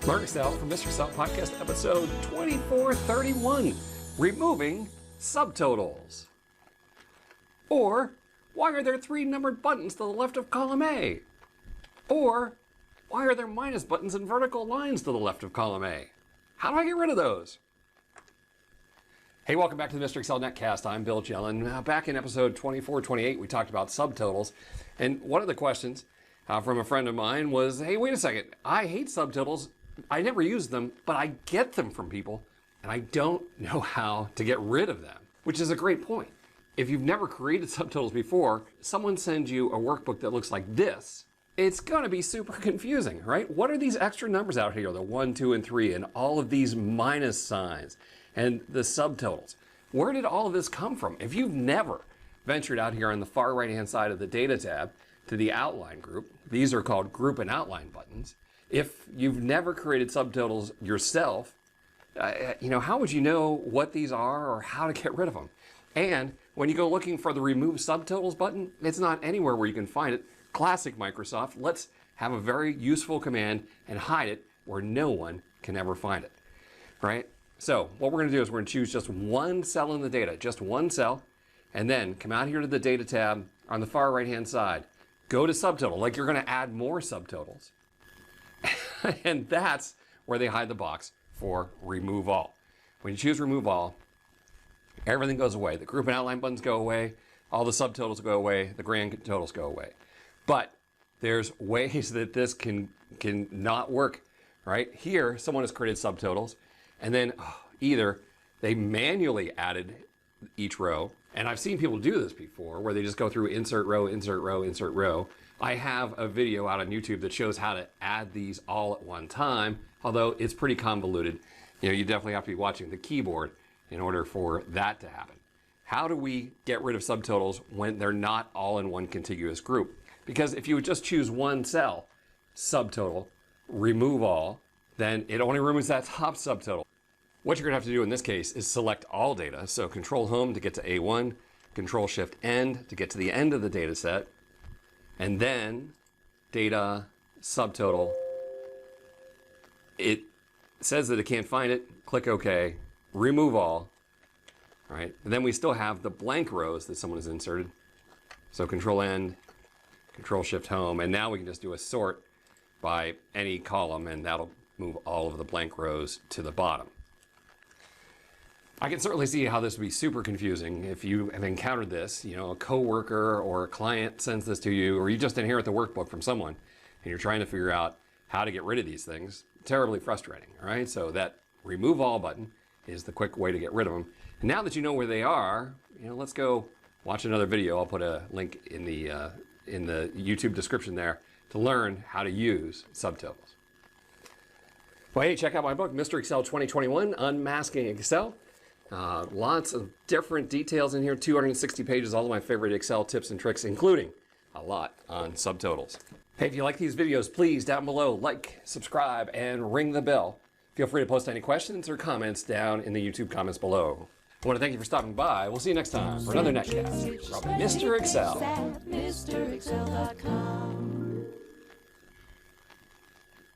Learn Excel from Mr. Excel Podcast, episode 2431, Removing Subtotals. Or, why are there 3 numbered buttons to the left of column A? Or, why are there minus buttons and vertical lines to the left of column A? How do I get rid of those? Hey, welcome back to the Mr. Excel Netcast. I'm Bill Jelen. Back in episode 2428, we talked about subtotals. And one of the questions from a friend of mine was, hey, wait a second. I hate subtotals. I never use them, but I get them from people, and I don't know how to get rid of them, which is a great point. If you've never created subtotals before, someone sends you a workbook that looks like this, it's going to be super confusing, right? What are these extra numbers out here, the 1, 2, and 3, and all of these minus signs, and the subtotals? Where did all of this come from? If you've never ventured out here on the far right-hand side of the Data tab to the Outline group, these are called Group and Outline buttons. If you've never created subtotals yourself, how would you know what these are or how to get rid of them? And when you go looking for the Remove Subtotals button, it's not anywhere where you can find it. Classic Microsoft, let's have a very useful command and hide it where no one can ever find it, right? So what we're going to do is we're going to choose just one cell in the data, just one cell, and then come out here to the Data tab on the far right-hand side. Go to Subtotal, like you're going to add more subtotals. And that's where they hide the box for Remove All. When you choose Remove All, everything goes away. The Group and Outline buttons go away, all the subtotals go away, the grand totals go away. But there's ways that this can not work, right? Here, someone has created subtotals, and then either they manually added each row, and I've seen people do this before, where they just go through insert row, insert row, insert row. I have a video out on YouTube that shows how to add these all at one time, although it's pretty convoluted. You definitely have to be watching the keyboard in order for that to happen. How do we get rid of subtotals when they're not all in one contiguous group? Because if you would just choose one cell, subtotal, remove all, then it only removes that top subtotal. What you're going to have to do in this case is select all data. So Control Home to get to A1, Control Shift End to get to the end of the data set, and then Data, Subtotal. It says that it can't find it. Click OK, remove all. All right, and then we still have the blank rows that someone has inserted. So Control End, Control Shift Home, and now we can just do a sort by any column, and that'll move all of the blank rows to the bottom. I can certainly see how this would be super confusing if you have encountered this. A coworker or a client sends this to you, or you just inherit the workbook from someone, and you're trying to figure out how to get rid of these things. Terribly frustrating, all right? So that Remove All button is the quick way to get rid of them. And now that you know where they are, let's go watch another video. I'll put a link in the YouTube description there to learn how to use subtotals. Well, hey, check out my book, Mr. Excel 2021, Unmasking Excel. Lots of different details in here, 260 pages, all of my favorite Excel tips and tricks, including a lot on subtotals. Hey, if you like these videos, please, down below, like, subscribe, and ring the bell. Feel free to post any questions or comments down in the YouTube comments below. I want to thank you for stopping by. We'll see you next time for another Netcast from Mr. Excel. MrExcel.com.